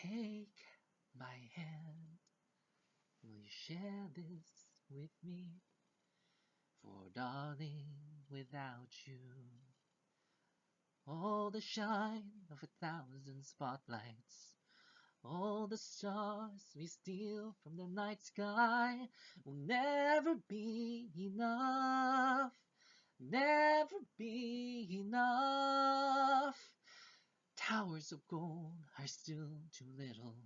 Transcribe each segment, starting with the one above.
Take my hand, will you share this with me? For darling, without you, all the shine of 1,000 spotlights, all the stars we steal from the night sky will never be enough, never be enough. Towers of gold are still too little.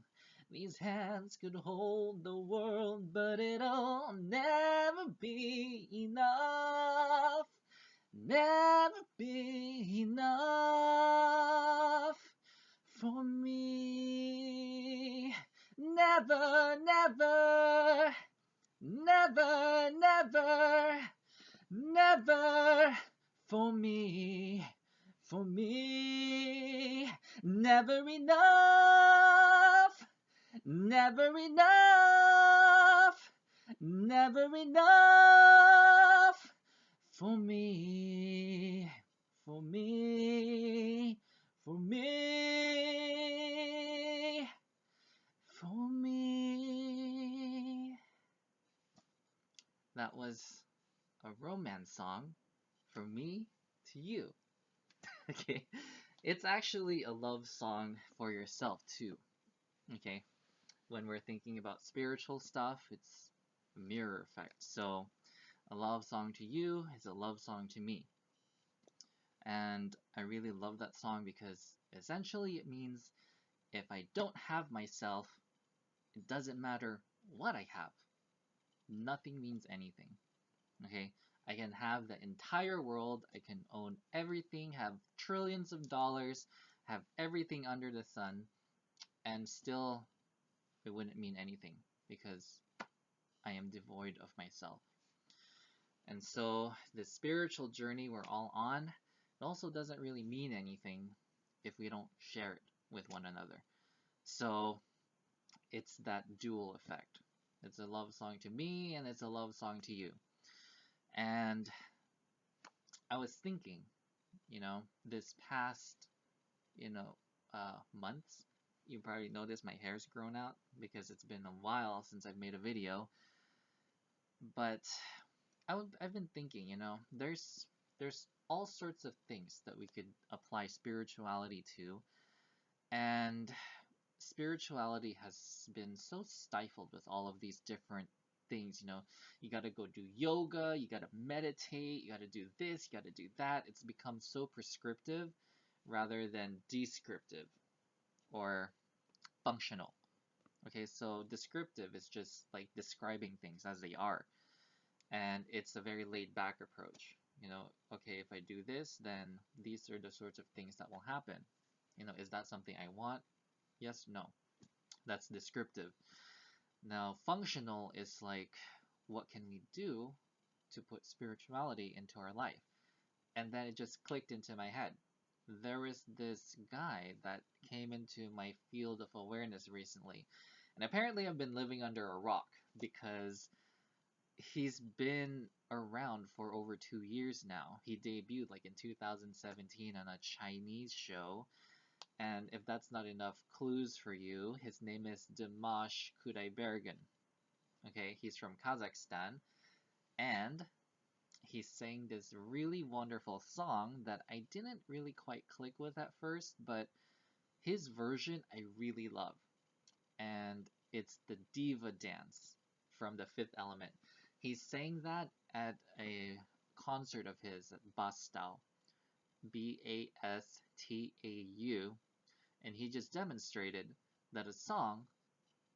These hands could hold the world, but it'll never be enough. Never be enough for me. Never, never, never, never, never for me. For me, never enough, never enough, never enough for me, for me, for me, for me. That was a romance song from me to you. Okay, it's actually a love song for yourself too. Okay, when we're thinking about spiritual stuff, it's a mirror effect. So a love song to you is a love song to me. And I really love that song because essentially it means if I don't have myself, it doesn't matter what I have. Nothing means anything. Okay, I can have the entire world, I can own everything, have trillions of dollars, have everything under the sun, and still it wouldn't mean anything because I am devoid of myself. And so the spiritual journey we're all on, it also doesn't really mean anything if we don't share it with one another. So it's that dual effect. It's a love song to me and it's a love song to you. And I was thinking, this past, months, you probably noticed my hair's grown out because it's been a while since I've made a video. But I've been thinking, there's all sorts of things that we could apply spirituality to, and spirituality has been so stifled with all of these different things. You got to go do yoga, you got to meditate, you got to do this, you got to do that. It's become so prescriptive rather than descriptive or functional. Okay, so descriptive is just like describing things as they are, and it's a very laid back approach. Okay, if I do this, then these are the sorts of things that will happen. Is that something I want? Yes, no. That's descriptive. Now, functional is like, what can we do to put spirituality into our life? And then it just clicked into my head. There was this guy that came into my field of awareness recently. And apparently I've been living under a rock because he's been around for over 2 years now. He debuted like in 2017 on a Chinese show. And if that's not enough clues for you, his name is Dimash Kudaibergen. Okay, he's from Kazakhstan, and he sang this really wonderful song that I didn't really quite click with at first, but his version I really love. And it's the Diva Dance from The Fifth Element. He sang that at a concert of his at Bastau, Bastau, and he just demonstrated that a song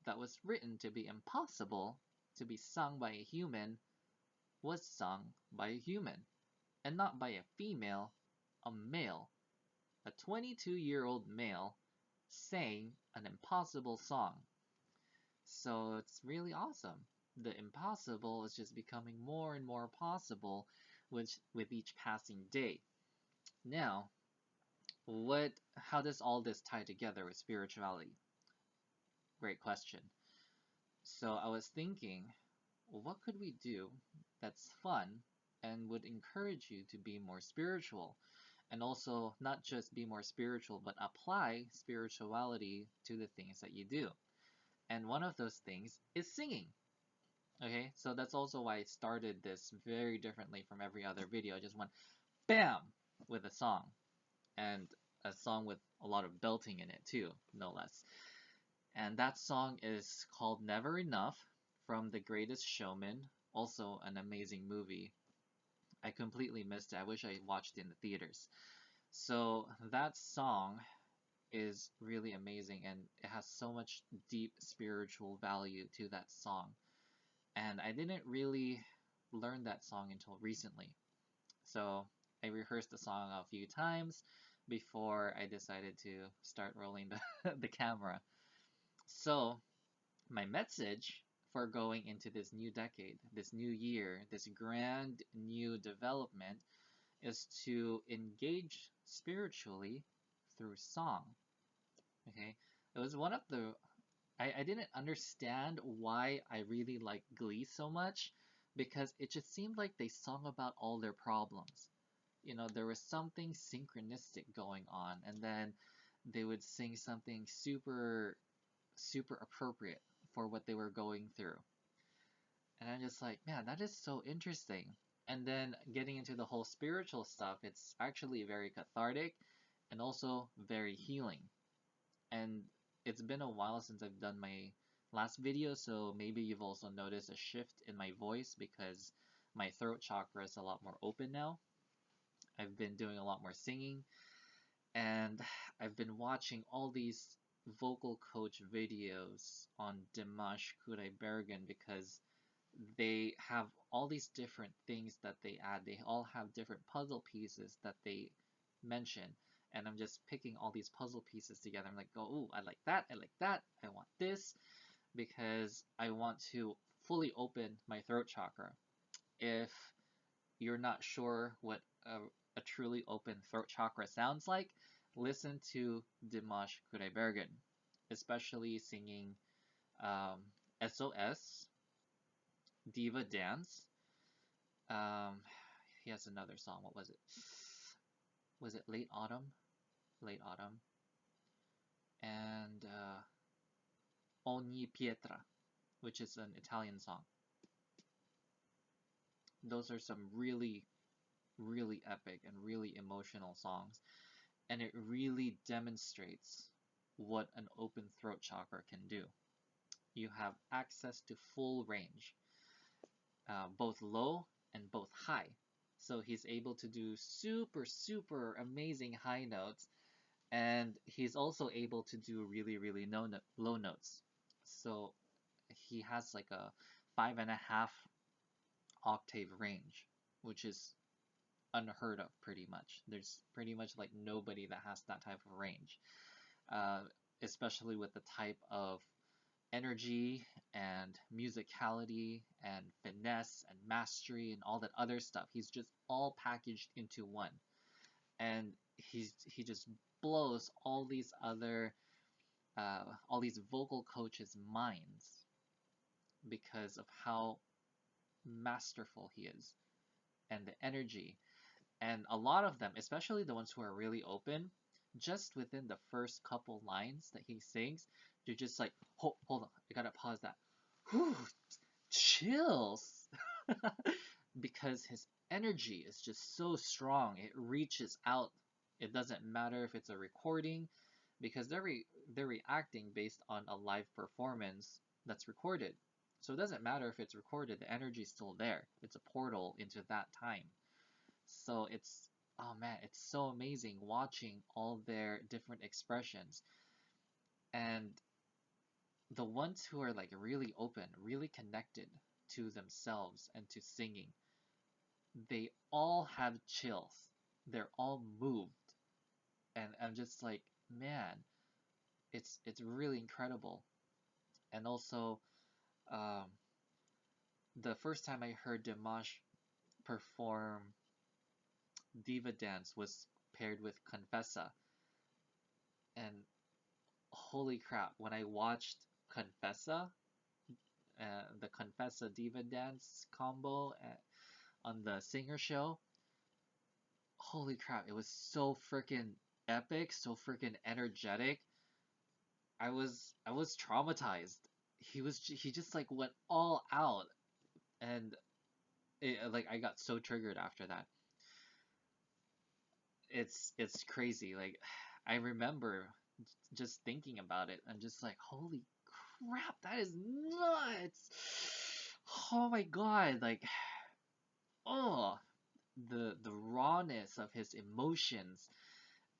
that was written to be impossible to be sung by a human was sung by a human, and not by a female, a male. A 22-year-old male sang an impossible song. So it's really awesome. The impossible is just becoming more and more possible with each passing day. Now, how does all this tie together with spirituality? Great question. So I was thinking, what could we do that's fun and would encourage you to be more spiritual? and also not just be more spiritual, but apply spirituality to the things that you do. And one of those things is singing. Okay, so that's also why I started this very differently from every other video. I just went bam with a song, and a song with a lot of belting in it too, no less. And that song is called Never Enough from The Greatest Showman, also an amazing movie. I completely missed it. I wish I watched it in the theaters. So that song is really amazing, and it has so much deep spiritual value to that song. And I didn't really learn that song until recently. So I rehearsed the song a few times before I decided to start rolling the camera. So my message for going into this new decade, this new year, this grand new development is to engage spiritually through song. Okay, it was one of the I didn't understand why I really like Glee so much because it just seemed like they sung about all their problems. You know, there was something synchronistic going on, and then they would sing something super appropriate for what they were going through. And I'm just like, man, that is so interesting. And then getting into the whole spiritual stuff, it's actually very cathartic and also very healing. And it's been a while since I've done my last video, so maybe you've also noticed a shift in my voice because my throat chakra is a lot more open now. I've been doing a lot more singing, and I've been watching all these vocal coach videos on Dimash Bergen because they have all these different things that they add. They all have different puzzle pieces that they mention. And I'm just picking all these puzzle pieces together. I'm like, oh, ooh, I like that, I like that, I want this, because I want to fully open my throat chakra. If you're not sure what a truly open throat chakra sounds like, listen to Dimash Bergen, especially singing um, SOS, Diva Dance. Um, he has another song. What was it? Was it Late Autumn? Late Autumn. And Ogni Pietra, which is an Italian song. Those are some really epic and really emotional songs. And it really demonstrates what an open throat chakra can do. You have access to full range, both low and both high. So he's able to do super amazing high notes, and he's also able to do really low notes. So he has like a 5.5 octave range, which is unheard of pretty much. There's pretty much like nobody that has that type of range, uh, especially with the type of energy and musicality and finesse and mastery and all that other stuff. He's just all packaged into one. And he just blows all these vocal coaches' minds because of how masterful he is and the energy. And a lot of them, especially the ones who are really open, just within the first couple lines that he sings, you're just like, hold on, I gotta pause that. Whew, chills. Because his energy is just so strong. It reaches out. It doesn't matter if it's a recording, because they're reacting based on a live performance that's recorded. So it doesn't matter if it's recorded, the energy is still there. It's a portal into that time. So it's, oh man, it's so amazing watching all their different expressions. And the ones who are like really open, really connected to themselves and to singing, they all have chills. They're all moved. And I'm just like, man, it's really incredible. And also, um, the first time I heard Dimash perform Diva Dance was paired with Confessa. And holy crap, when I watched Confessa, the Confessa Diva Dance combo on the Singer Show, holy crap, it was so freaking epic, so freaking energetic. I was traumatized. He just like went all out, and like I got so triggered after that. It's crazy. Like I remember just thinking about it. I'm just like, holy crap, that is nuts. Oh my god, like oh, the rawness of his emotions,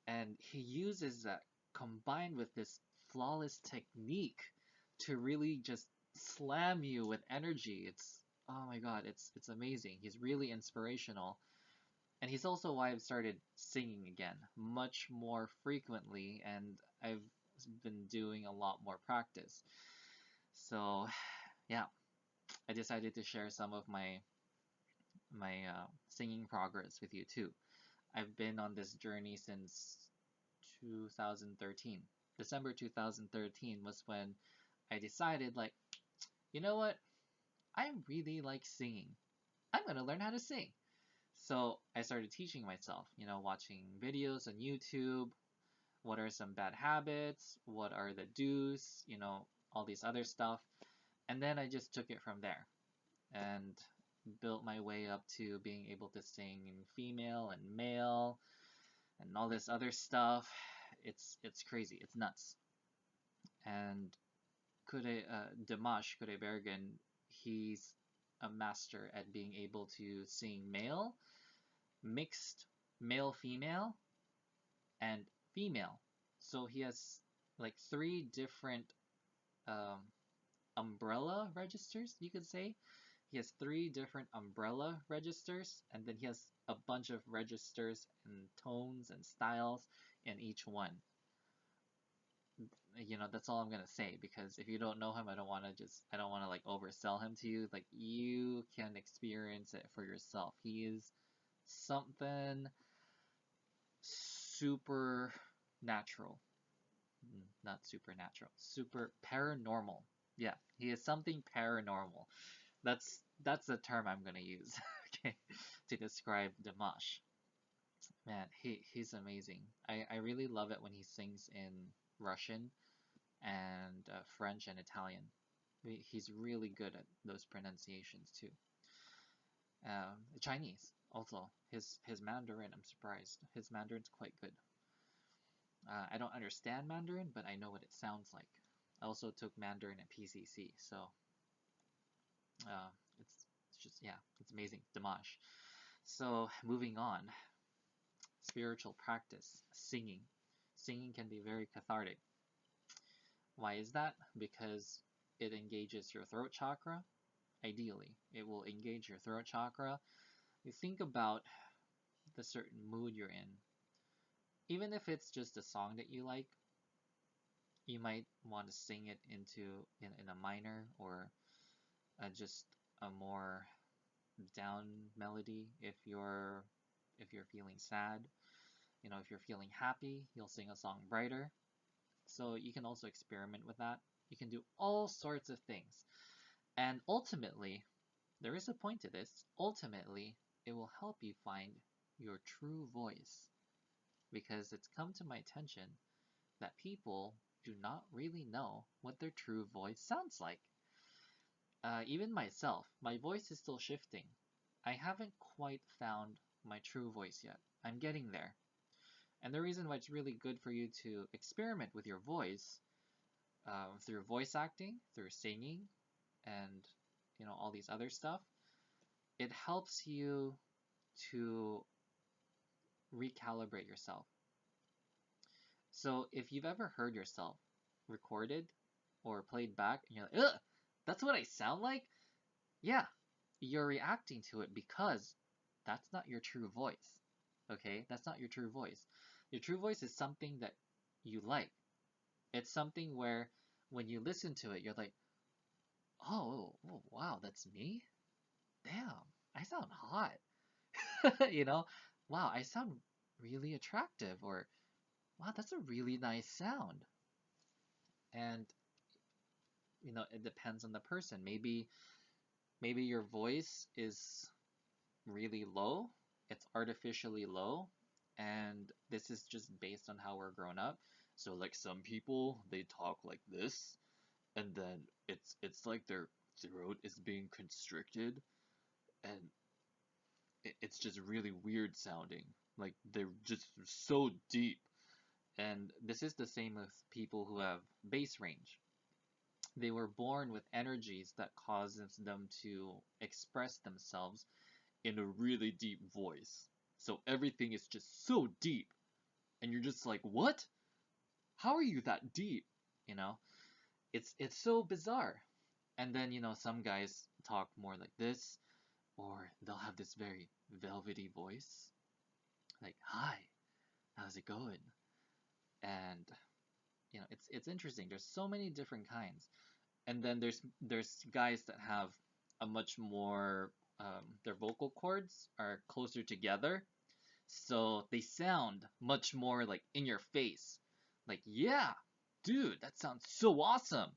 and he uses that combined with this flawless technique to really just slam you with energy. It's oh my god, it's amazing. He's really inspirational. And he's also why I've started singing again much more frequently, and I've been doing a lot more practice. So, yeah, I decided to share some of my singing progress with you too. I've been on this journey since 2013. December 2013 was when I decided, like, you know what? I really like singing. I'm gonna learn how to sing. So I started teaching myself, watching videos on YouTube. What are some bad habits? What are the do's? All these other stuff. And then I just took it from there and built my way up to being able to sing in female and male and all this other stuff. It's crazy. It's nuts. And Dimash Kurebergen, he's a master at being able to sing male, mixed male female, and female. So he has like three different um, umbrella registers, you could say. He has three different umbrella registers, and then he has a bunch of registers and tones and styles in each one. That's all I'm gonna say, because if you don't know him, I don't want to like oversell him to you. Like, you can experience it for yourself. He is something super natural. Not supernatural, super paranormal. Yeah, he is something paranormal. That's the term I'm gonna use, okay, to describe Dimash. Man, he's amazing. I really love it when he sings in Russian and French and Italian. He's really good at those pronunciations too. Chinese also. His Mandarin, I'm surprised. His Mandarin's quite good. I don't understand Mandarin, but I know what it sounds like. I also took Mandarin at PCC, so uh, it's just yeah, it's amazing. Dimash. So moving on, spiritual practice, singing. Singing can be very cathartic. Why is that? Because it engages your throat chakra. Ideally, it will engage your throat chakra. You think about the certain mood you're in. Even if it's just a song that you like, you might want to sing it in a minor, or just a more down melody. If you're feeling sad, if you're feeling happy, you'll sing a song brighter. So you can also experiment with that. You can do all sorts of things. And ultimately, there is a point to this. Ultimately, it will help you find your true voice, because it's come to my attention that people do not really know what their true voice sounds like. Even myself, my voice is still shifting. I haven't quite found my true voice yet. I'm getting there. And the reason why it's really good for you to experiment with your voice, through voice acting, through singing, and all these other stuff, it helps you to recalibrate yourself. So if you've ever heard yourself recorded or played back and you're like, ugh, that's what I sound like? Yeah, you're reacting to it because that's not your true voice. Okay? That's not your true voice. Your true voice is something that you like. It's something where when you listen to it, you're like, oh wow, that's me? Damn, I sound hot. you know? Wow, I sound really attractive, or wow, that's a really nice sound. And it depends on the person. Maybe your voice is really low, it's artificially low, and this is just based on how we're grown up. So like some people, they talk like this, and then it's like their throat is being constricted, and it's just really weird sounding. Like they're just so deep. And this is the same with people who have bass range. They were born with energies that causes them to express themselves in a really deep voice. So everything is just so deep, and you're just like, "What? How are you that deep?" You know? It's so bizarre. And then, some guys talk more like this, or they'll have this very velvety voice, like, "Hi, how's it going?" And it's interesting. There's so many different kinds. And then there's guys that have a much more their vocal cords are closer together, so they sound much more like in your face, like, yeah, dude, that sounds so awesome.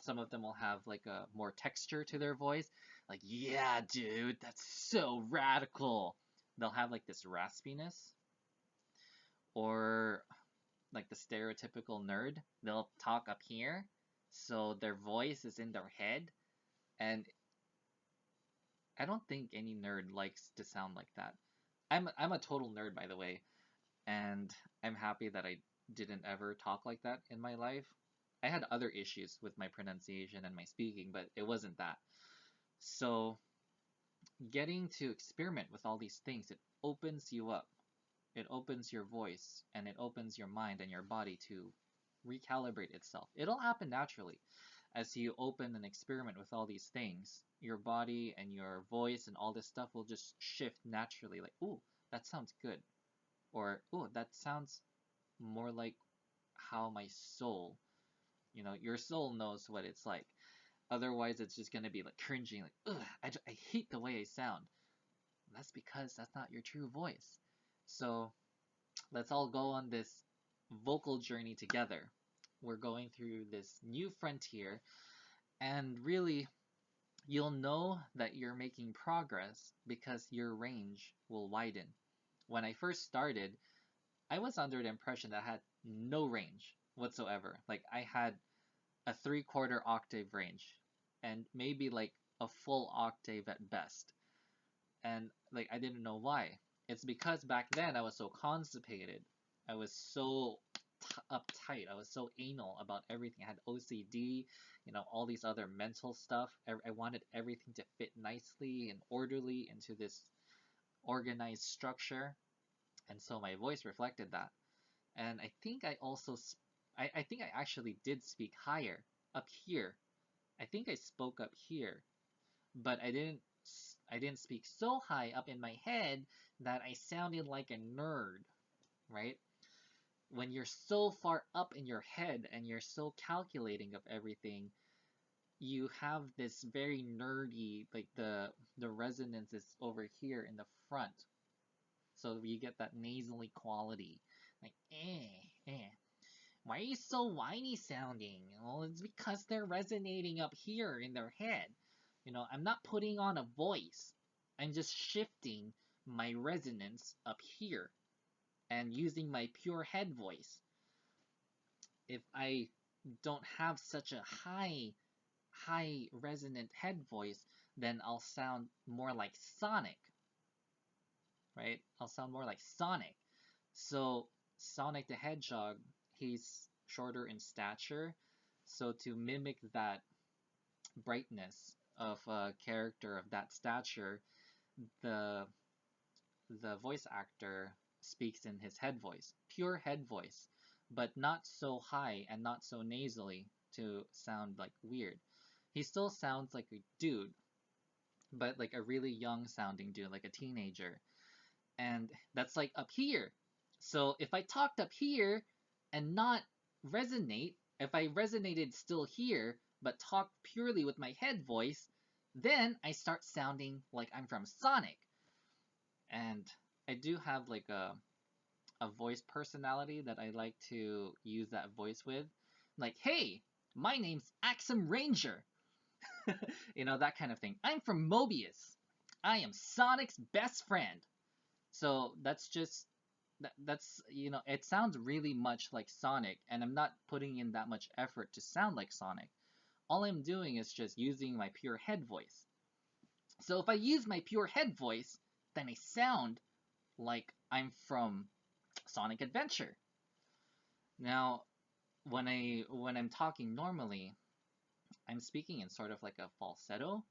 Some of them will have like a more texture to their voice, like, yeah, dude, that's so radical. They'll have like this raspiness, or like the stereotypical nerd, they'll talk up here, so their voice is in their head, and I don't think any nerd likes to sound like that. I'm a total nerd, by the way, and I'm happy that I didn't ever talk like that in my life. I had other issues with my pronunciation and my speaking, but it wasn't that. So getting to experiment with all these things, it opens you up. It opens your voice, and it opens your mind and your body to recalibrate itself. It'll happen naturally. As you open and experiment with all these things, your body and your voice and all this stuff will just shift naturally. Like, ooh, that sounds good. Or, ooh, that sounds more like how my soul, your soul knows what it's like. Otherwise, it's just going to be like cringing, like, ugh, I hate the way I sound. And that's because that's not your true voice. So let's all go on this vocal journey together. We're going through this new frontier, and really, you'll know that you're making progress because your range will widen. When I first started, I was under the impression that I had no range whatsoever. Like, I had a 3/4 octave range, and maybe like a full octave at best. And like, I didn't know why. It's because back then I was so constipated. I was so uptight. I was so anal about everything. I had OCD, all these other mental stuff. I wanted everything to fit nicely and orderly into this organized structure. And so my voice reflected that. And I think I also, I think I actually did speak higher up here. I think I spoke up here, but I didn't speak so high up in my head that I sounded like a nerd, right? When you're so far up in your head and you're so calculating of everything, you have this very nerdy, like the resonance is over here in the front. So you get that nasally quality. Like, why are you so whiny sounding? Well, it's because they're resonating up here in their head. I'm not putting on a voice. I'm just shifting my resonance up here and using my pure head voice. If I don't have such a high resonant head voice, then I'll sound more like Sonic, right? I'll sound more like Sonic. So Sonic the Hedgehog, he's shorter in stature, so to mimic that brightness of a character of that stature, the the voice actor speaks in his head voice, pure head voice, but not so high and not so nasally to sound like weird. He still sounds like a dude, but like a really young sounding dude, like a teenager. And that's like up here. So if I talked up here and not resonate, if I resonated still here, but talked purely with my head voice, then I start sounding like I'm from Sonic. And I do have like a voice personality that I like to use that voice with. Like, hey, my name's Axum Ranger. That kind of thing. I'm from Mobius. I am Sonic's best friend. So that's just that's it sounds really much like Sonic, and I'm not putting in that much effort to sound like Sonic. All I'm doing is just using my pure head voice. So if I use my pure head voice, then I sound like I'm from Sonic Adventure. Now, when I'm talking normally, I'm speaking in sort of like a falsetto,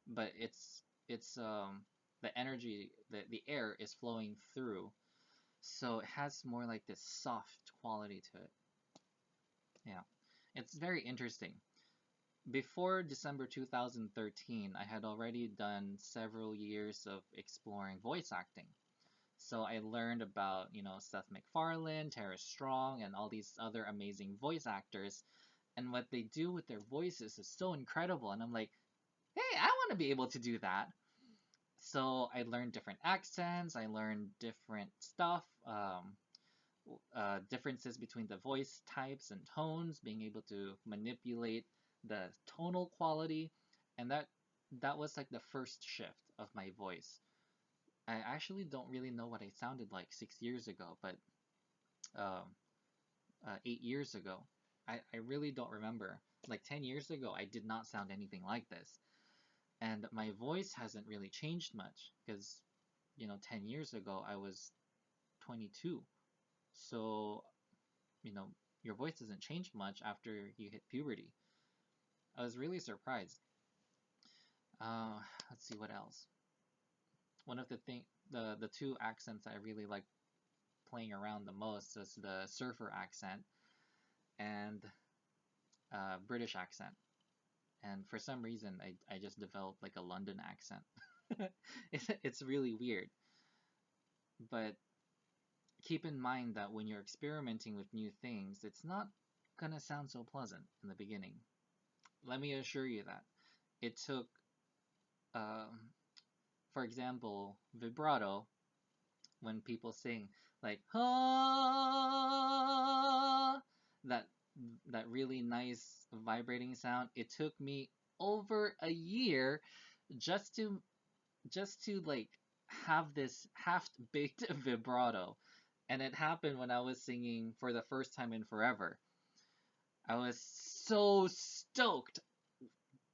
but it's the energy, the air is flowing through, so it has more like this soft quality to it. Yeah, it's very interesting. Before December 2013, I had already done several years of exploring voice acting. So I learned about, Seth MacFarlane, Tara Strong, and all these other amazing voice actors. And what they do with their voices is so incredible. And I'm like, hey, I want to be able to do that. So I learned different accents, I learned different stuff, differences between the voice types and tones, being able to manipulate the tonal quality, and that was like the first shift of my voice. I actually don't really know what I sounded like 6 years ago, but um, 8 years ago, I really don't remember. Like 10 years ago, I did not sound anything like this. And my voice hasn't really changed much because, 10 years ago, I was 22. So, you know, your voice doesn't change much after you hit puberty. I was really surprised. Uh, let's see what else. One of the two accents I really like playing around the most is the surfer accent and British accent. And for some reason, I just developed like a London accent. It's really weird. But keep in mind that when you're experimenting with new things, it's not gonna sound so pleasant in the beginning. Let me assure you that. It took, um, for example, vibrato, when people sing like ah, that that really nice vibrating sound. It took me over a year just to like have this half-baked vibrato, and it happened when I was singing for the first time in forever. I was so stoked.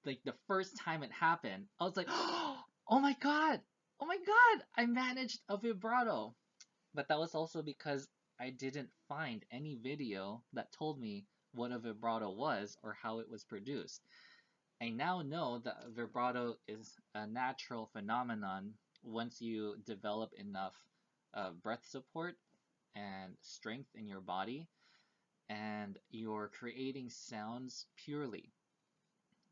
Like the first time it happened, I was like, oh my god, oh my god, I managed a vibrato. But that was also because I didn't find any video that told me what a vibrato was or how it was produced. I now know that vibrato is a natural phenomenon once you develop enough breath support and strength in your body, and you're creating sounds purely.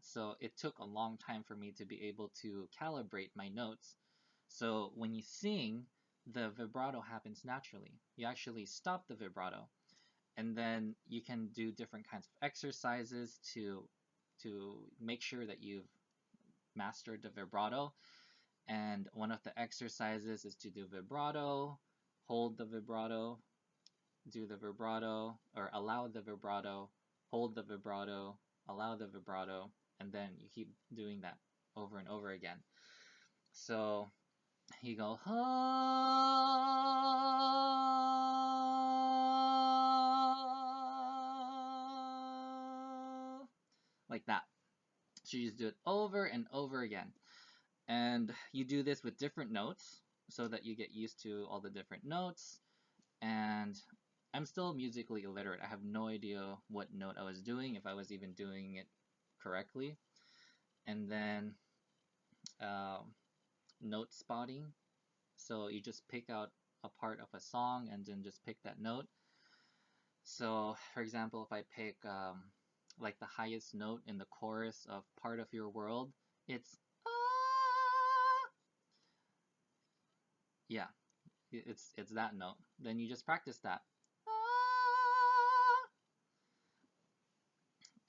So it took a long time for me to be able to calibrate my notes. So when you sing, the vibrato happens naturally. You actually stop the vibrato, and then you can do different kinds of exercises to make sure that you've mastered the vibrato. And one of the exercises is to do vibrato, hold the vibrato, do the vibrato, or allow the vibrato, hold the vibrato, allow the vibrato, and then you keep doing that over and over again. So you go, ah, like that. So you just do it over and over again. And you do this with different notes so that you get used to all the different notes. And I'm still musically illiterate. I have no idea what note I was doing, if I was even doing it correctly. And then note spotting. So you just pick out a part of a song and then just pick that note. So, for example, if I pick like the highest note in the chorus of Part of Your World, it's ah. Yeah, it's that note. Then you just practice that. Ah.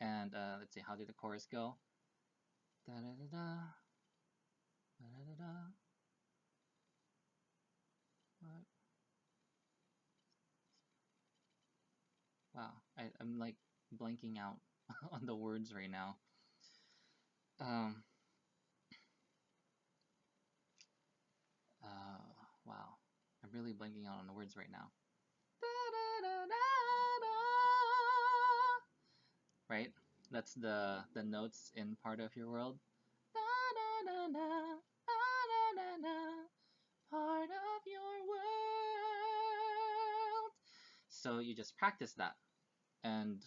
And let's see, how did the chorus go? Da da da da, da da da. What? Wow, I'm like blanking out on the words right now. Um, really blanking out on the words right now. Right? That's the notes in part of your world. Part of your world. So you just practice that. And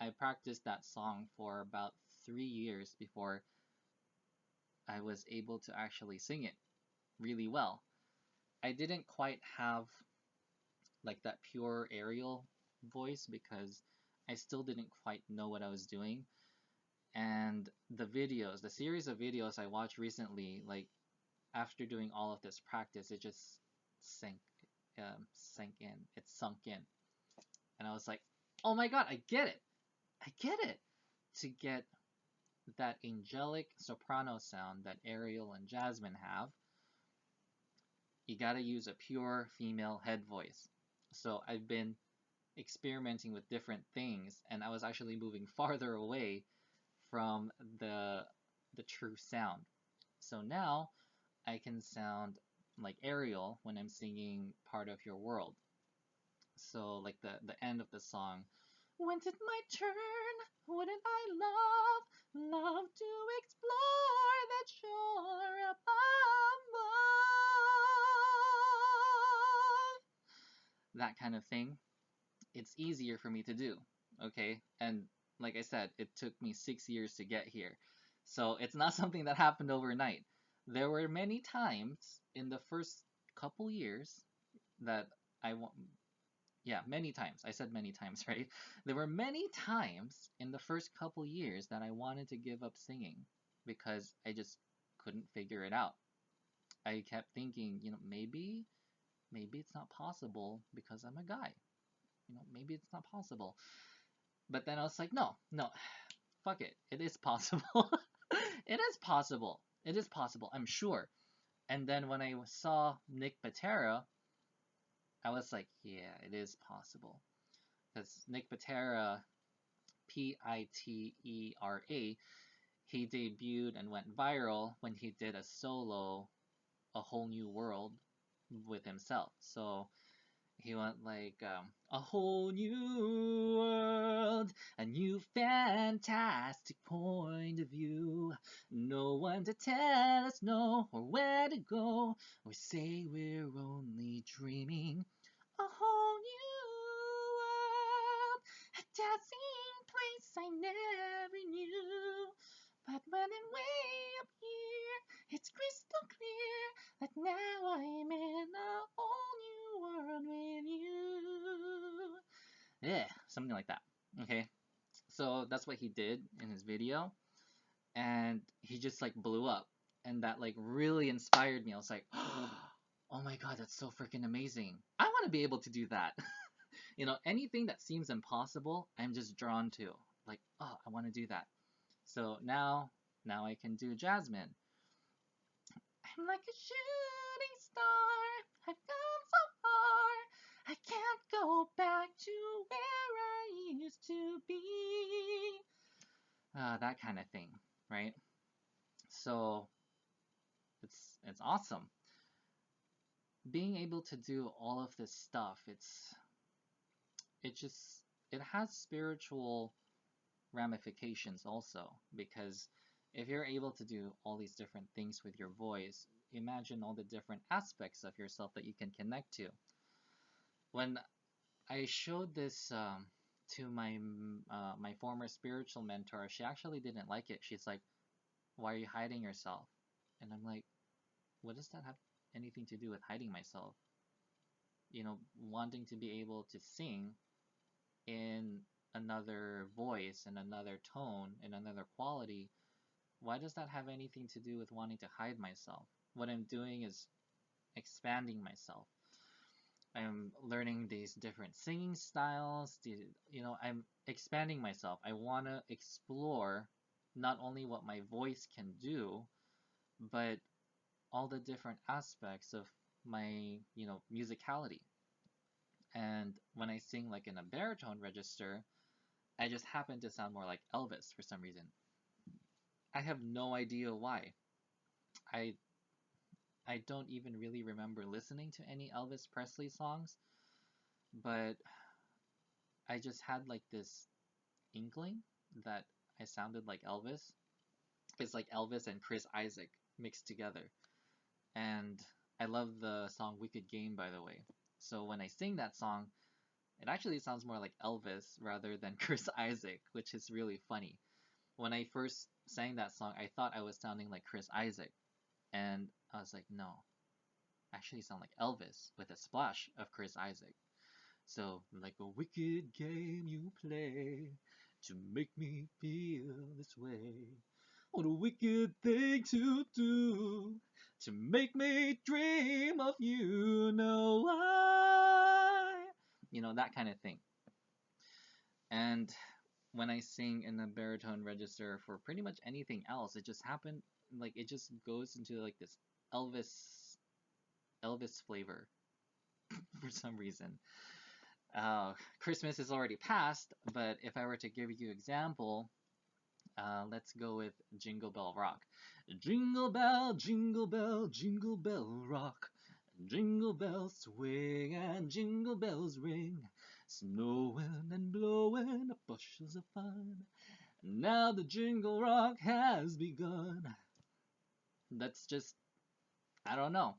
I practiced that song for about 3 years before I was able to actually sing it really well. I didn't quite have like that pure aerial voice because I still didn't quite know what I was doing. And the series of videos I watched recently, like after doing all of this practice, it just sank, it sunk in, and I was like, oh my god, I get it, I get it. To get that angelic soprano sound that Ariel and Jasmine have, you gotta use a pure female head voice. So I've been experimenting with different things, and I was actually moving farther away from the true sound. So now I can sound like Ariel when I'm singing Part of Your World. So like the end of the song, when's it my turn? Wouldn't I love to explore that shore above? That kind of thing. It's easier for me to do, okay? And like I said, it took me 6 years to get here. So it's not something that happened overnight. There were many times in the first couple years that I want, yeah, many times. I said many times, right? There were many times in the first couple years that I wanted to give up singing because I just couldn't figure it out. I kept thinking, maybe it's not possible because I'm a guy. Maybe it's not possible. But then I was like, no, no, fuck it. It is possible. It is possible. It is possible, I'm sure. And then when I saw Nick Patera, I was like, yeah, it is possible. Because Nick Patera, Pitera, he debuted and went viral when he did a solo, A Whole New World with himself. So he went like, a whole new world, a new fantastic point of view. No one to tell us no or where to go or say we're only dreaming. A whole new world, a dazzling place I never knew. But when I'm way up here, it's crystal clear that now I'm in a whole new world with you. Yeah, something like that. Okay, so that's what he did in his video, and he just like blew up, and that like really inspired me. I was like, oh my god, that's so freaking amazing. I want to be able to do that. Anything that seems impossible, I'm just drawn to. Like, oh, I want to do that. So now I can do Jasmine. I'm like a shooting star. I've gone so far. I can't go back to where I used to be. That kind of thing, right? So it's awesome. Being able to do all of this stuff, it has spiritual ramifications also, because if you're able to do all these different things with your voice, imagine all the different aspects of yourself that you can connect to. When I showed this to my former spiritual mentor, she actually didn't like it. She's like, "Why are you hiding yourself?" And I'm like, "What does that have anything to do with hiding myself? Wanting to be able to sing in another voice, in another tone, in another quality, why does that have anything to do with wanting to hide myself? What I'm doing is expanding myself. I'm learning these different singing styles. I'm expanding myself. I want to explore not only what my voice can do, but all the different aspects of my, musicality. And when I sing like in a baritone register, I just happen to sound more like Elvis for some reason. I have no idea why. I I don't even really remember listening to any Elvis Presley songs, but I just had like this inkling that I sounded like Elvis. It's like Elvis and Chris Isaac mixed together. And I love the song Wicked Game, by the way. So when I sing that song, it actually sounds more like Elvis rather than Chris Isaac, which is really funny. When I first sang that song, I thought I was sounding like Chris Isaac. And I was like, no, I actually sound like Elvis with a splash of Chris Isaac. So, like a wicked game you play to make me feel this way. What a wicked thing to do to make me dream of you. No, that kind of thing. And when I sing in the baritone register for pretty much anything else, it just happened like it just goes into like this Elvis Elvis flavor for some reason. Christmas is already past, but if I were to give you an example, let's go with Jingle Bell Rock. Jingle bell, jingle bell, jingle bell rock. Jingle bells swing and jingle bells ring. Snowing and blowing up bushels of fun. Now the jingle rock has begun. That's just, I don't know.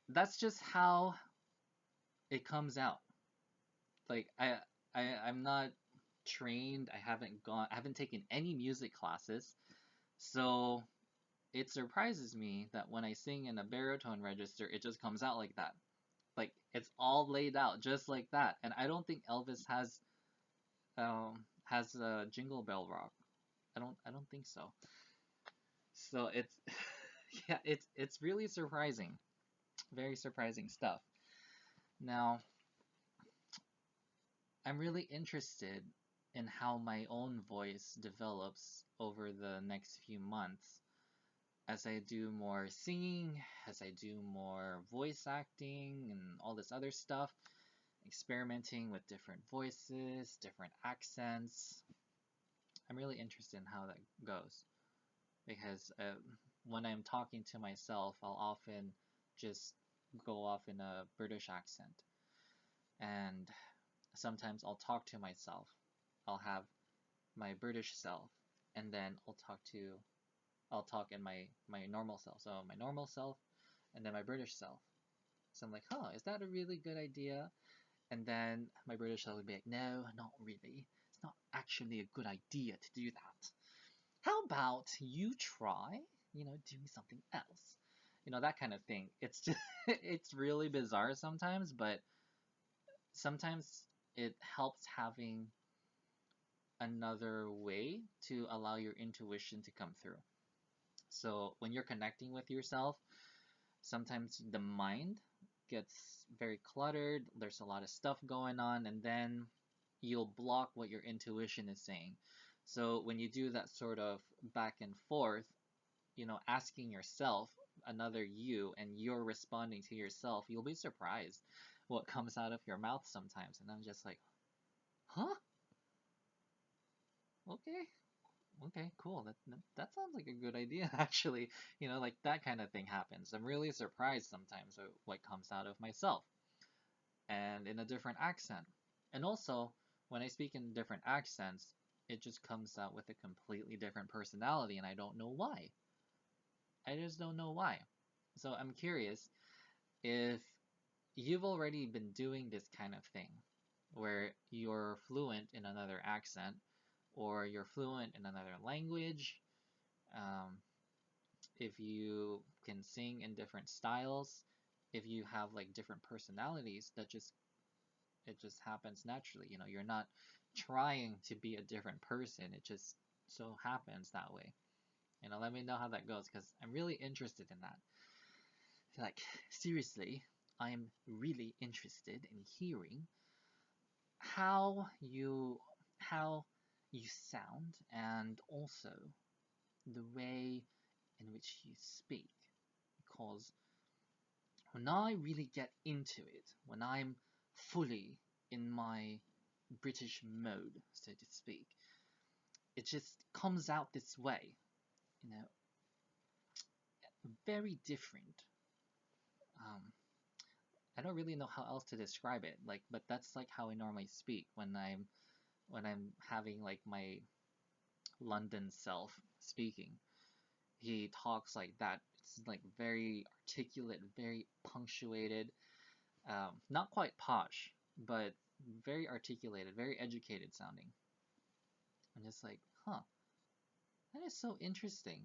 That's just how it comes out. Like I'm not trained. I haven't taken any music classes. So it surprises me that when I sing in a baritone register, it just comes out like that. Like it's all laid out just like that. And I don't think Elvis has a Jingle Bell Rock. I don't think so. So it's yeah, it's really surprising. Very surprising stuff. Now, I'm really interested in how my own voice develops over the next few months as I do more singing, as I do more voice acting and all this other stuff, experimenting with different voices, different accents. I'm really interested in how that goes because when I'm talking to myself, I'll often just go off in a British accent. And sometimes I'll talk to myself. I'll have my British self, and then I'll talk in my normal self. So my normal self, and then my British self. So I'm like, huh, is that a really good idea? And then my British self would be like, no, not really. It's not actually a good idea to do that. How about you try, doing something else? That kind of thing. It's just, it's really bizarre sometimes, but sometimes it helps having another way to allow your intuition to come through. So when you're connecting with yourself, sometimes the mind gets very cluttered, there's a lot of stuff going on, and then you'll block what your intuition is saying. So when you do that sort of back and forth, asking yourself another you and you're responding to yourself, you'll be surprised what comes out of your mouth sometimes. And I'm just like, huh? Okay. Okay, cool. That sounds like a good idea, actually. Like that kind of thing happens. I'm really surprised sometimes at what comes out of myself and in a different accent. And also, when I speak in different accents, it just comes out with a completely different personality, and I don't know why. I just don't know why. So I'm curious if you've already been doing this kind of thing, where you're fluent in another accent, or you're fluent in another language, um, if you can sing in different styles, if you have like different personalities, it just happens naturally. You're not trying to be a different person. It just so happens that way. Let me know how that goes because I'm really interested in that. Like seriously, I'm really interested in hearing how how you sound and also the way in which you speak because when I really get into it, when I'm fully in my British mode, so to speak, it just comes out this way, you know, very different I don't really know how else to describe it. Like, but that's like how I normally speak when I'm having like my London self speaking. He talks like that. It's like very articulate, very punctuated, not quite posh, but very articulated, very educated sounding. I'm just like, huh, that is so interesting.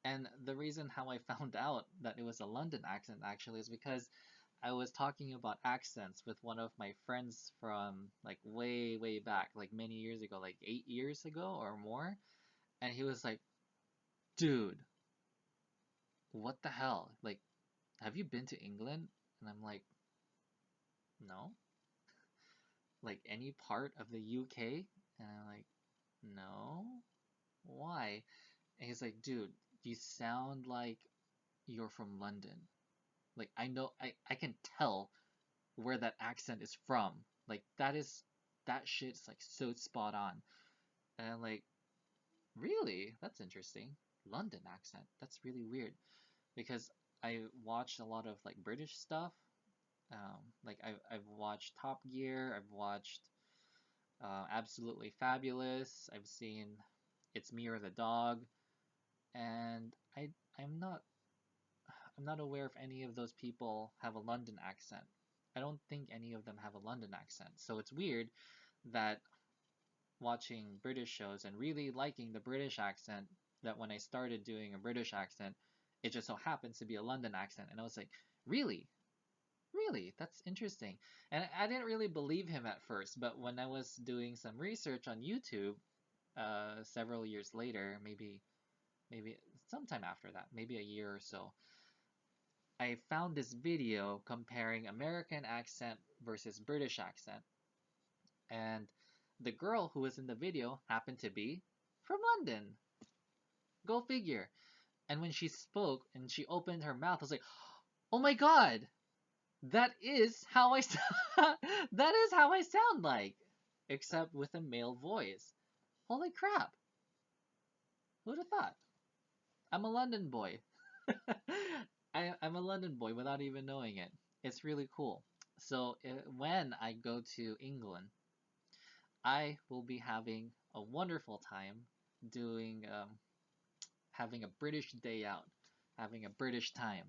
And the reason how I found out that it was a London accent actually is because I was talking about accents with one of my friends from like way, way back, like many years ago, like 8 years ago or more. And he was like, dude, what the hell? Like, have you been to England? And I'm like, no. Like, any part of the UK? And I'm like, no. Why? And he's like, dude, you sound like you're from London. Like, I know, I can tell where that accent is from. Like, that shit's like so spot on. And I'm like, really? That's interesting. London accent. That's really weird. Because I watched a lot of like British stuff. Like I've watched Top Gear. I've watched Absolutely Fabulous. I've seen It's Me or the Dog. And I'm not aware if any of those people have a London accent. I don't think any of them have a London accent. So it's weird that watching British shows and really liking the British accent, that when I started doing a British accent, it just so happens to be a London accent. And I was like, really? Really? That's interesting. And I didn't really believe him at first, but when I was doing some research on YouTube, several years later, maybe sometime after that, maybe a year or so, I found this video comparing American accent versus British accent. And the girl who was in the video happened to be from London. Go figure. And when she spoke and she opened her mouth, I was like, "Oh my god, that is how I that is how I sound like, except with a male voice. Holy crap! Who'd have thought? I'm a London boy. I'm a London boy without even knowing it. It's really cool. So when I go to England, I will be having a wonderful time doing having a British day out, having a British time.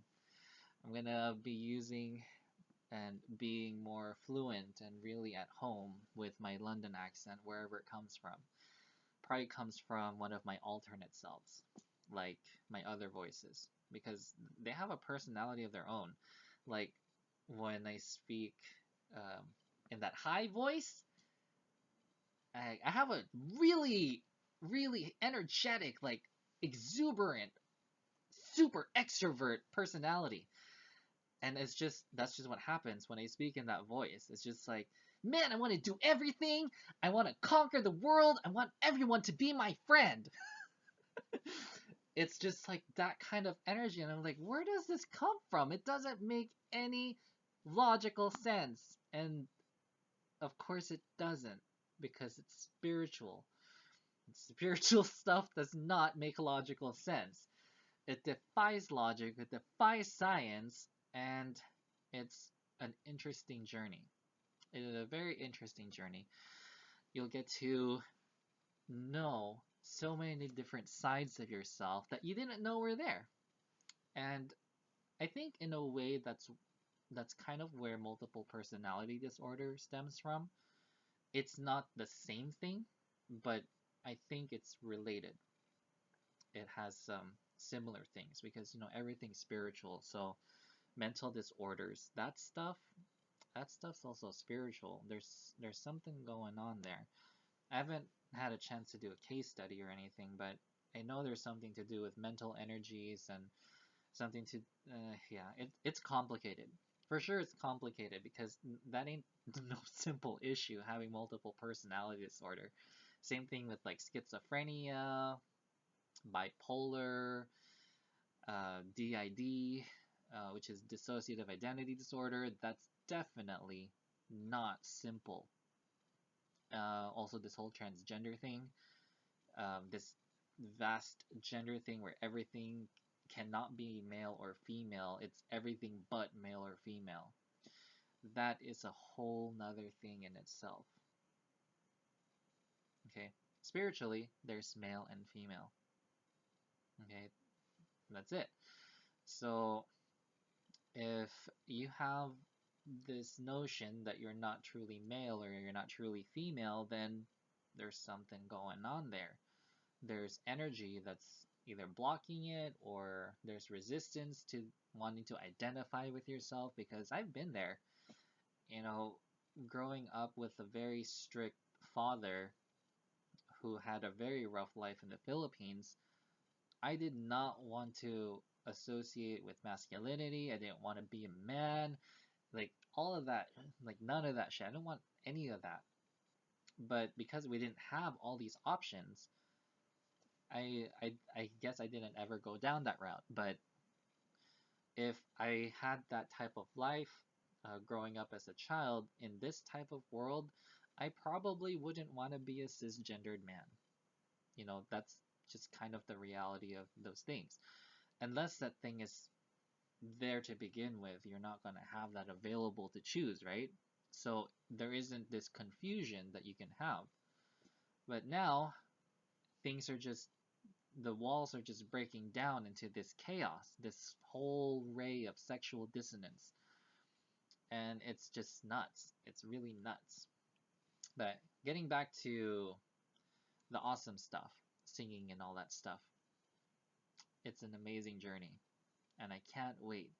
I'm gonna be using and being more fluent and really at home with my London accent wherever it comes from. Probably comes from one of my alternate selves, like my other voices, because they have a personality of their own. Like when I speak um, in that high voice, I have a really, really energetic, like exuberant, super extrovert personality. And that's just what happens when I speak in that voice. It's just like, man, I want to do everything. I want to conquer the world. I want everyone to be my friend. It's just like that kind of energy. And I'm like, where does this come from? It doesn't make any logical sense. And of course it doesn't, because it's spiritual. Spiritual stuff does not make logical sense. It defies logic, it defies science, and it's an interesting journey. It is a very interesting journey. You'll get to know so many different sides of yourself that you didn't know were there. And I think in a way that's kind of where multiple personality disorder stems from. It's not the same thing, but I think it's related. It has some similar things because everything's spiritual. So mental disorders, that stuff's also spiritual. There's something going on there. I haven't had a chance to do a case study or anything, but I know there's something to do with mental energies and something to yeah, it's complicated. For sure it's complicated because that ain't no simple issue, having multiple personality disorder. Same thing with like schizophrenia, bipolar, DID, which is dissociative identity disorder. That's definitely not simple. Also, this whole transgender thing, this vast gender thing where everything cannot be male or female. It's everything but male or female. That is a whole nother thing in itself. Okay? Spiritually, there's male and female. Okay? That's it. So if you have this notion that you're not truly male or you're not truly female, then there's something going on there. There's energy that's either blocking it, or there's resistance to wanting to identify with yourself, because I've been there. You know, growing up with a very strict father who had a very rough life in the Philippines, I did not want to associate with masculinity. I didn't want to be a man. Like all of that, like none of that shit. I don't want any of that. But because we didn't have all these options, I guess I didn't ever go down that route. But if I had that type of life growing up as a child in this type of world, I probably wouldn't want to be a cisgendered man. You know, that's just kind of the reality of those things. Unless that thing is there to begin with, you're not going to have that available to choose, right? So there isn't this confusion that you can have. But now, things are just, the walls are just breaking down into this chaos, this whole ray of sexual dissonance. And it's just nuts. It's really nuts. But getting back to the awesome stuff, singing and all that stuff, it's an amazing journey. And I can't wait.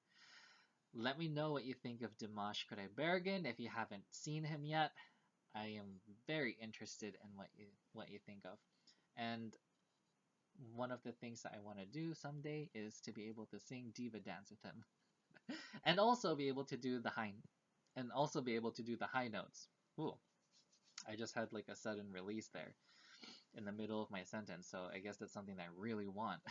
Let me know what you think of Dimash Kudaibergen if you haven't seen him yet. I am very interested in what you think of. And one of the things that I want to do someday is to be able to sing diva dance with him. And also be able to do the high notes. Ooh, I just had like a sudden release there in the middle of my sentence, so I guess that's something that I really want.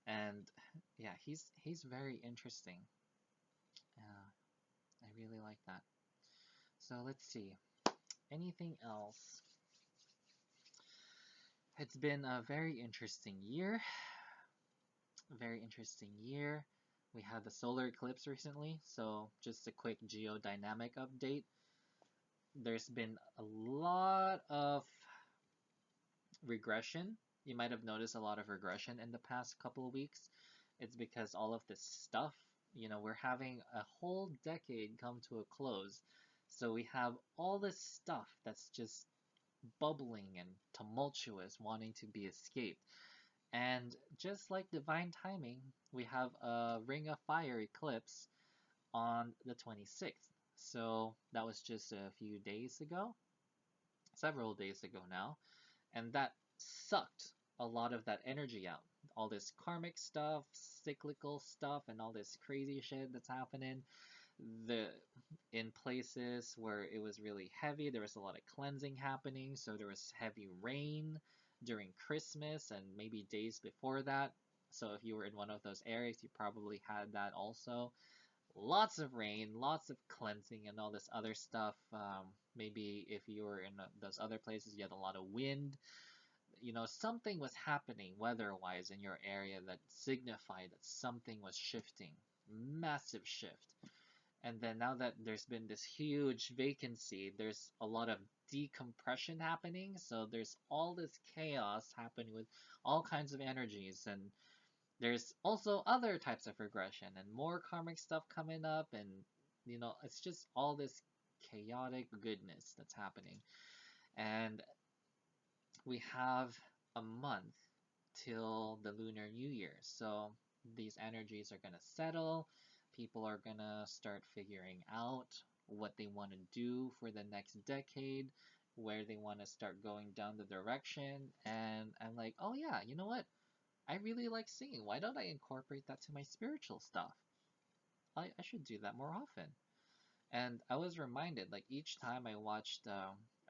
And yeah, he's very interesting. I really like that. So let's see. Anything else? It's been a very interesting year. Very interesting year. We had the solar eclipse recently, so just a quick geodynamic update. There's been a lot of regression. You might have noticed a lot of regression in the past couple of weeks. It's because all of this stuff, you know, we're having a whole decade come to a close. So we have all this stuff that's just bubbling and tumultuous, wanting to be escaped. And just like divine timing, we have a Ring of Fire eclipse on the 26th. So that was just a few days ago, several days ago now, and that sucked a lot of that energy out. All this karmic stuff, cyclical stuff, and all this crazy shit that's happening. In places where it was really heavy, there was a lot of cleansing happening, so there was heavy rain during Christmas and maybe days before that. So if you were in one of those areas, you probably had that also. Lots of rain, lots of cleansing, and all this other stuff. Maybe if you were in those other places, you had a lot of wind. You know, something was happening weather-wise in your area that signified that something was shifting. Massive shift. And then now that there's been this huge vacancy, there's a lot of decompression happening. So there's all this chaos happening with all kinds of energies. And there's also other types of regression and more karmic stuff coming up. And, you know, it's just all this chaotic goodness that's happening. And we have a month till the Lunar New Year. So these energies are going to settle. People are going to start figuring out what they want to do for the next decade, where they want to start going down the direction. And I'm like, oh yeah, you know what? I really like singing. Why don't I incorporate that to my spiritual stuff? I should do that more often. And I was reminded, like each time I watched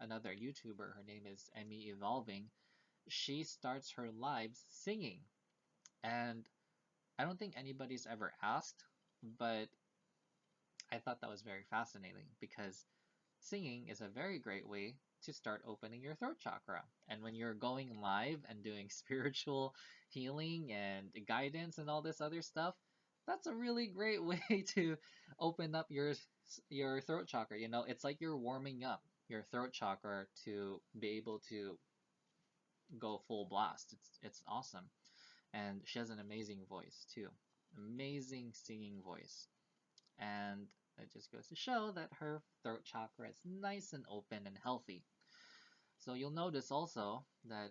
another YouTuber, her name is Emmy Evolving, she starts her lives singing. And I don't think anybody's ever asked, but I thought that was very fascinating because singing is a very great way to start opening your throat chakra. And when you're going live and doing spiritual healing and guidance and all this other stuff, that's a really great way to open up your throat chakra. You know, it's like you're warming up your throat chakra to be able to go full blast. It's awesome. And she has an amazing voice too. Amazing singing voice. And it just goes to show that her throat chakra is nice and open and healthy. So you'll notice also that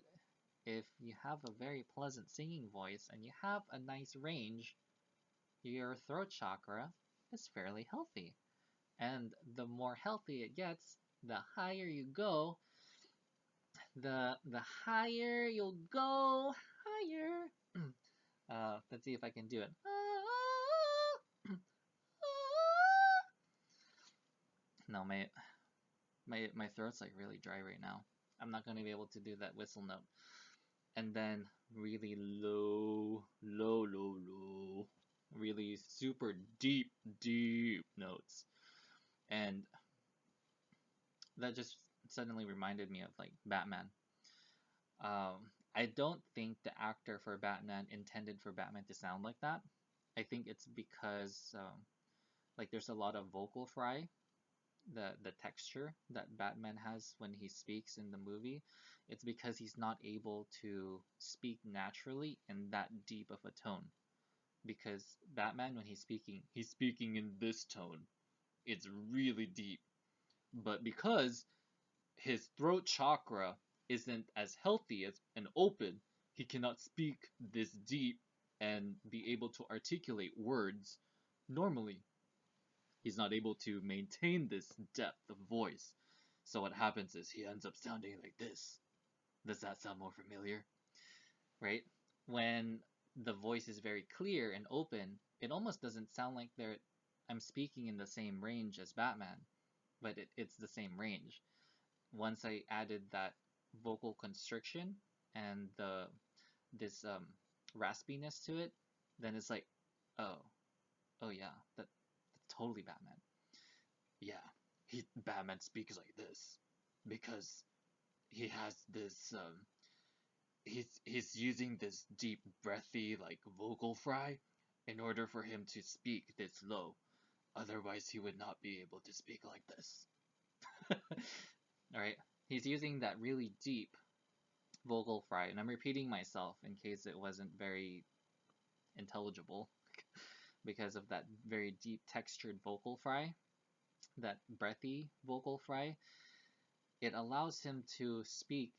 if you have a very pleasant singing voice and you have a nice range, your throat chakra is fairly healthy. And the more healthy it gets, the higher you go, the higher you'll go, higher. Let's see if I can do it. No, my throat's like really dry right now. I'm not gonna be able to do that whistle note. And then really low, low, low, low, really super deep, deep notes. And that just suddenly reminded me of like Batman. I don't think the actor for Batman intended for Batman to sound like that. I think it's because like there's a lot of vocal fry, the texture that Batman has when he speaks in the movie. It's because he's not able to speak naturally in that deep of a tone. Because Batman, when he's speaking in this tone. It's really deep. But because his throat chakra isn't as healthy as and open, he cannot speak this deep and be able to articulate words normally. He's not able to maintain this depth of voice. So what happens is he ends up sounding like this. Does that sound more familiar? Right? When the voice is very clear and open, it almost doesn't sound like I'm speaking in the same range as Batman, but it's the same range. Once I added that vocal constriction and this raspiness to it, then it's like, oh, oh yeah, that's totally Batman. Yeah, Batman speaks like this because he has this he's using this deep breathy like vocal fry in order for him to speak this low. Otherwise he would not be able to speak like this. Alright, he's using that really deep vocal fry, and I'm repeating myself in case it wasn't very intelligible because of that very deep textured vocal fry, that breathy vocal fry. It allows him to speak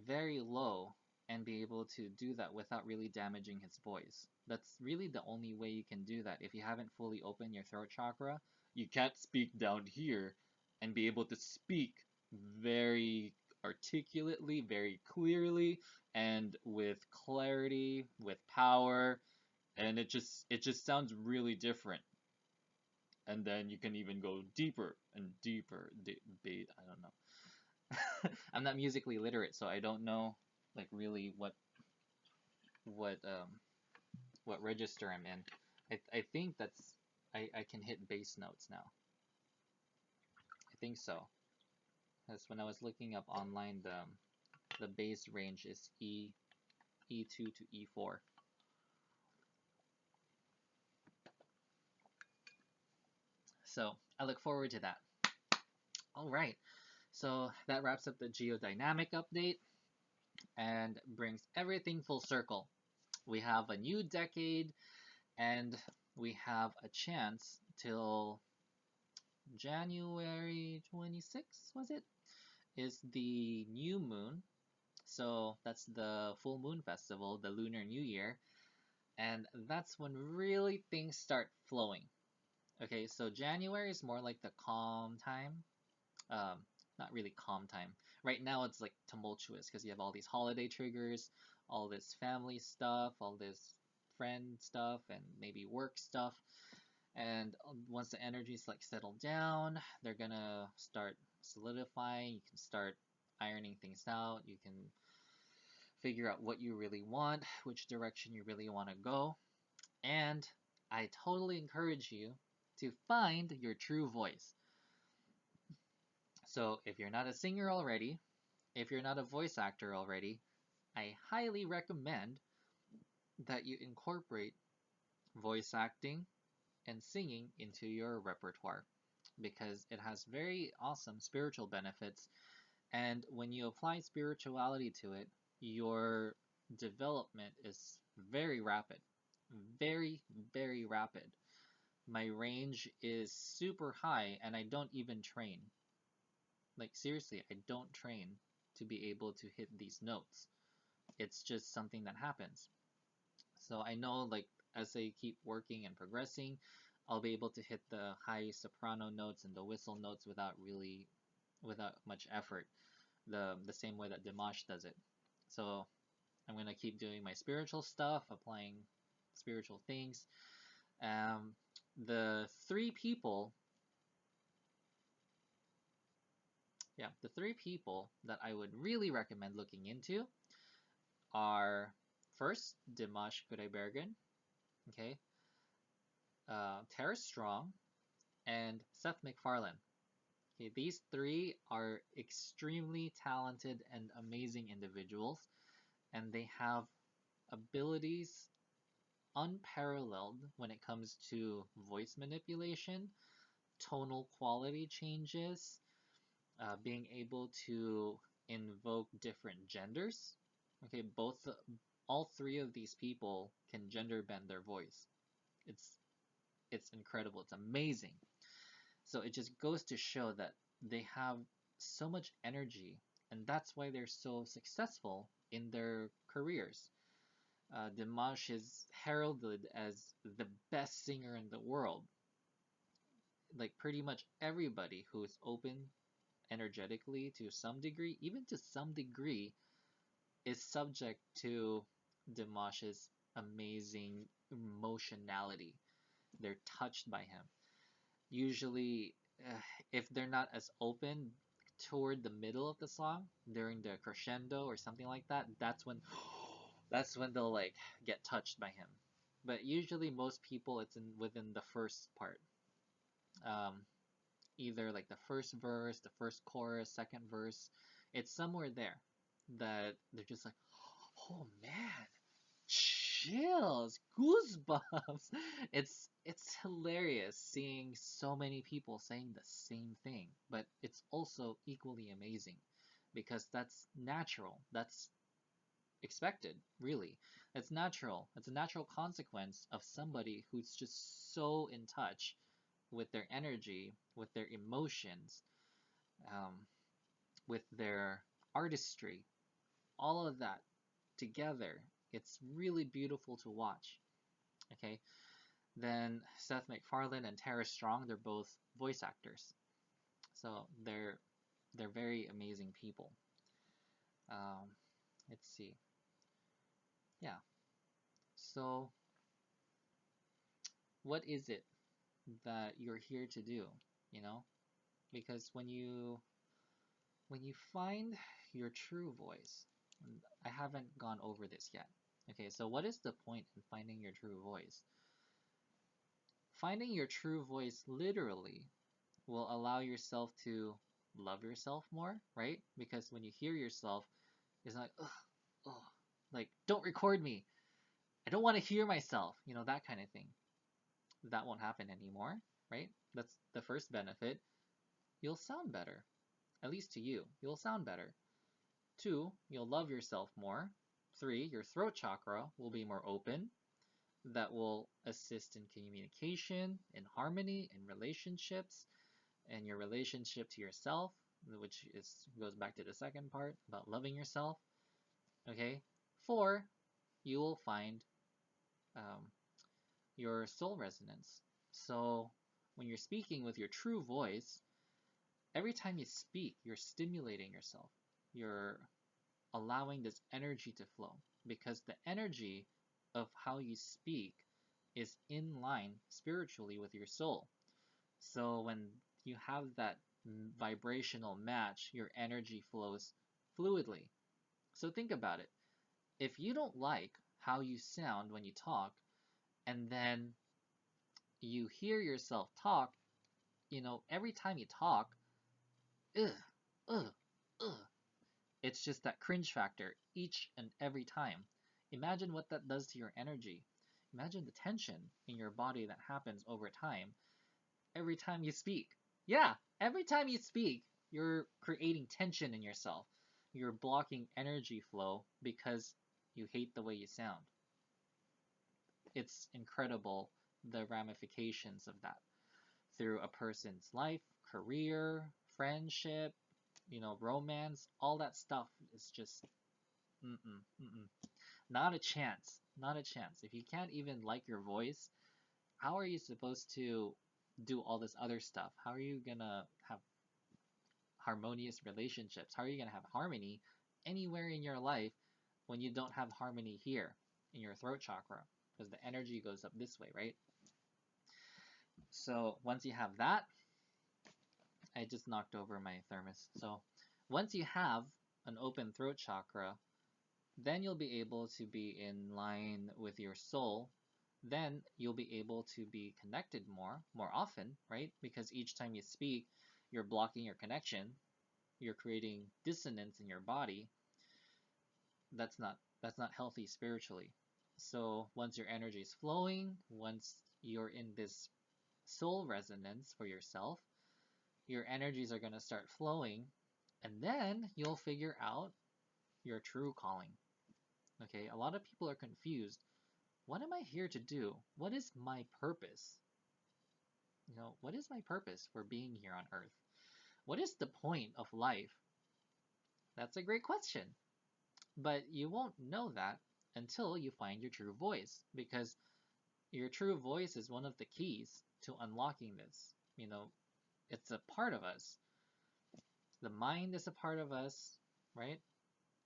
very low and be able to do that without really damaging his voice. That's really the only way you can do that. If you haven't fully opened your throat chakra, you can't speak down here and be able to speak very articulately, very clearly, and with clarity, with power, and it just sounds really different. And then you can even go deeper and deeper. I don't know. I'm not musically literate, so I don't know like really what um what register I'm in. I think I can hit bass notes now. I think so. Because when I was looking up online, the bass range is E2 to E4. So I look forward to that. All right. So that wraps up the geodynamic update and brings everything full circle. We have a new decade and we have a chance till January 26th, was it? Is the new moon. So that's the full moon festival, the Lunar New Year. And that's when really things start flowing. Okay, so January is more like the calm time. Um, Not really calm time. Right now it's like tumultuous because you have all these holiday triggers, all this family stuff, all this friend stuff, and maybe work stuff. And once the energy's like settled down, they're gonna start solidifying. You can start ironing things out. You can figure out what you really want, which direction you really want to go. And I totally encourage you to find your true voice. So if you're not a singer already, if you're not a voice actor already, I highly recommend that you incorporate voice acting and singing into your repertoire because it has very awesome spiritual benefits. And when you apply spirituality to it, your development is very rapid. Very, very rapid. My range is super high and I don't even train. Like, seriously, I don't train to be able to hit these notes. It's just something that happens. So I know, like, as I keep working and progressing, I'll be able to hit the high soprano notes and the whistle notes without much effort, the same way that Dimash does it. So I'm gonna keep doing my spiritual stuff, applying spiritual things. Um, the three people, yeah, the three people that I would really recommend looking into are first Dimash Kudaibergen, okay, Tara Strong, and Seth MacFarlane. Okay, these three are extremely talented and amazing individuals, and they have abilities unparalleled when it comes to voice manipulation, tonal quality changes, being able to invoke different genders. Okay, all three of these people can gender bend their voice. It's it's incredible. It's amazing. So it just goes to show that they have so much energy, and that's why they're so successful in their careers. Dimash is heralded as the best singer in the world. Like pretty much everybody who is open energetically to some degree, even to some degree, is subject to Dimash's amazing emotionality. They're touched by him. Usually, if they're not as open toward the middle of the song during the crescendo or something like that, that's when they'll like get touched by him. But usually, most people, it's in within the first part. Um, Either like the first verse, the first chorus, second verse. It's somewhere there that they're just like, oh man, chills, goosebumps. It's hilarious seeing so many people saying the same thing, but it's also equally amazing because that's natural. That's expected, really. It's natural. It's a natural consequence of somebody who's just so in touch with their energy, with their emotions, um, with their artistry, all of that together. It's really beautiful to watch. Okay, then Seth MacFarlane and Tara Strong, they're both voice actors, so they're very amazing people. Um, let's see, yeah. So what is it that you're here to do? You know, because when you find your true voice, and I haven't gone over this yet. Okay, so what is the point in finding your true voice? Finding your true voice literally will allow yourself to love yourself more, right? Because when you hear yourself, it's like, ugh, ugh, like, don't record me. I don't want to hear myself, that kind of thing. That won't happen anymore, right? That's the first benefit. You'll sound better, at least to you. You'll sound better. 2, you'll love yourself more. 3, your throat chakra will be more open. That will assist in communication, in harmony, in relationships, and your relationship to yourself, which goes back to the second part about loving yourself. Okay. 4, you will find um, your soul resonance. So when you're speaking with your true voice, every time you speak, you're stimulating yourself. You're allowing this energy to flow because the energy of how you speak is in line spiritually with your soul. So when you have that vibrational match, your energy flows fluidly. So think about it. If you don't like how you sound when you talk, and then you hear yourself talk, every time you talk, ugh, ugh, ugh. It's just that cringe factor each and every time. Imagine what that does to your energy. Imagine the tension in your body that happens over time every time you speak. Yeah, every time you speak, you're creating tension in yourself. You're blocking energy flow because you hate the way you sound. It's incredible the ramifications of that through a person's life, career, friendship, romance, all that stuff is just mm-mm, mm-mm. Not a chance. Not a chance. If you can't even like your voice, how are you supposed to do all this other stuff? How are you gonna have harmonious relationships? How are you gonna have harmony anywhere in your life when you don't have harmony here in your throat chakra? Because the energy goes up this way, right? So once you have that, I just knocked over my thermos. So once you have an open throat chakra, then you'll be able to be in line with your soul. Then you'll be able to be connected more often, right? Because each time you speak, you're blocking your connection. You're creating dissonance in your body. That's not healthy spiritually. So once your energy is flowing, once you're in this soul resonance for yourself, your energies are going to start flowing, and then you'll figure out your true calling. Okay, a lot of people are confused. What am I here to do? What is my purpose? What is my purpose for being here on earth? What is the point of life? That's a great question. But you won't know that until you find your true voice, because your true voice is one of the keys to unlocking this. It's a part of us. The mind is a part of us, right?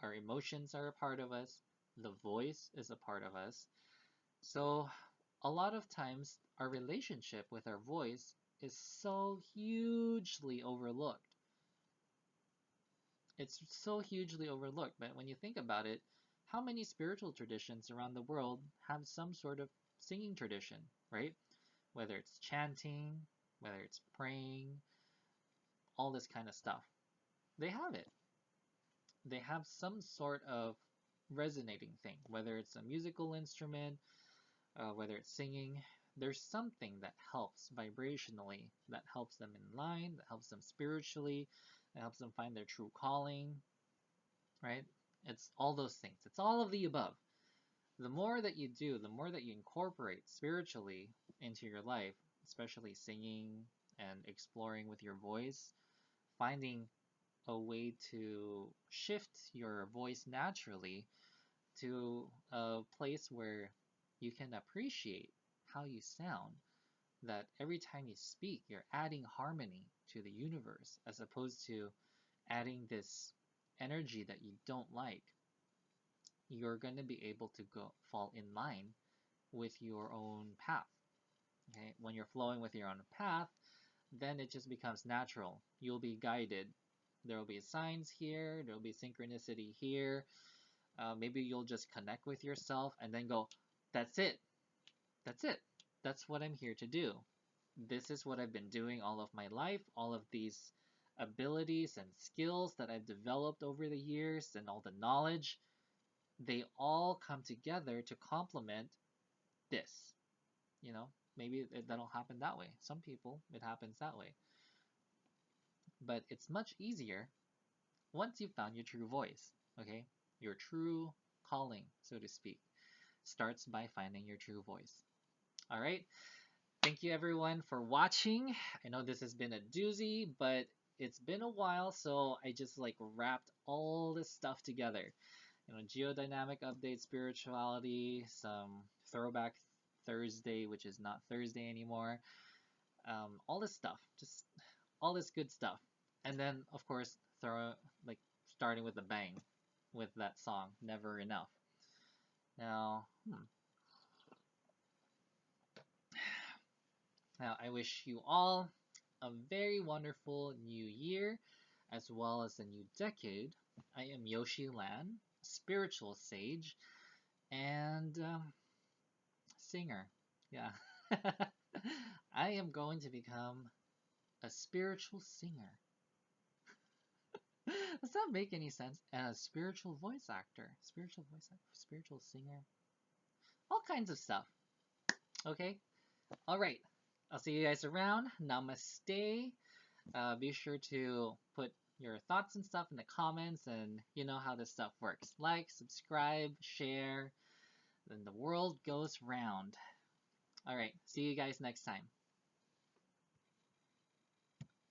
Our emotions are a part of us. The voice is a part of us. So a lot of times our relationship with our voice is so hugely overlooked. It's so hugely overlooked, but when you think about it, how many spiritual traditions around the world have some sort of singing tradition, right? Whether it's chanting, whether it's praying, all this kind of stuff. They have it. They have some sort of resonating thing, whether it's a musical instrument, whether it's singing. There's something that helps vibrationally, that helps them in line, that helps them spiritually, that helps them find their true calling, right? It's all those things. It's all of the above. The more that you do, the more that you incorporate spiritually into your life, especially singing and exploring with your voice, finding a way to shift your voice naturally to a place where you can appreciate how you sound, that every time you speak, you're adding harmony to the universe as opposed to adding this energy that you don't like. You're going to be able to go fall in line with your own path. Okay? When you're flowing with your own path, then it just becomes natural. You'll be guided. There will be signs here, there will be synchronicity here. Maybe you'll just connect with yourself and then go, that's it. That's it. That's what I'm here to do. This is what I've been doing all of my life. All of these abilities and skills that I've developed over the years and all the knowledge, they all come together to complement this. Maybe that'll happen that way. Some people, it happens that way. But it's much easier once you've found your true voice, okay? Your true calling, so to speak, starts by finding your true voice. All right? Thank you everyone for watching. I know this has been a doozy, but it's been a while, so I just wrapped all this stuff together. Geodynamic update, spirituality, some throwback Thursday, which is not Thursday anymore. All this stuff, just all this good stuff. And then, of course, starting with a bang with that song, Never Enough. Now, Now, I wish you all a very wonderful new year as well as a new decade. I am Yoshi Lan, spiritual sage and singer. Yeah. I am going to become a spiritual singer. Does that make any sense? And a spiritual voice actor, spiritual singer, all kinds of stuff. Okay? All right. I'll see you guys around. Namaste. Be sure to put your thoughts and stuff in the comments, and you know how this stuff works. Like, subscribe, share, then the world goes round. All right. See you guys next time.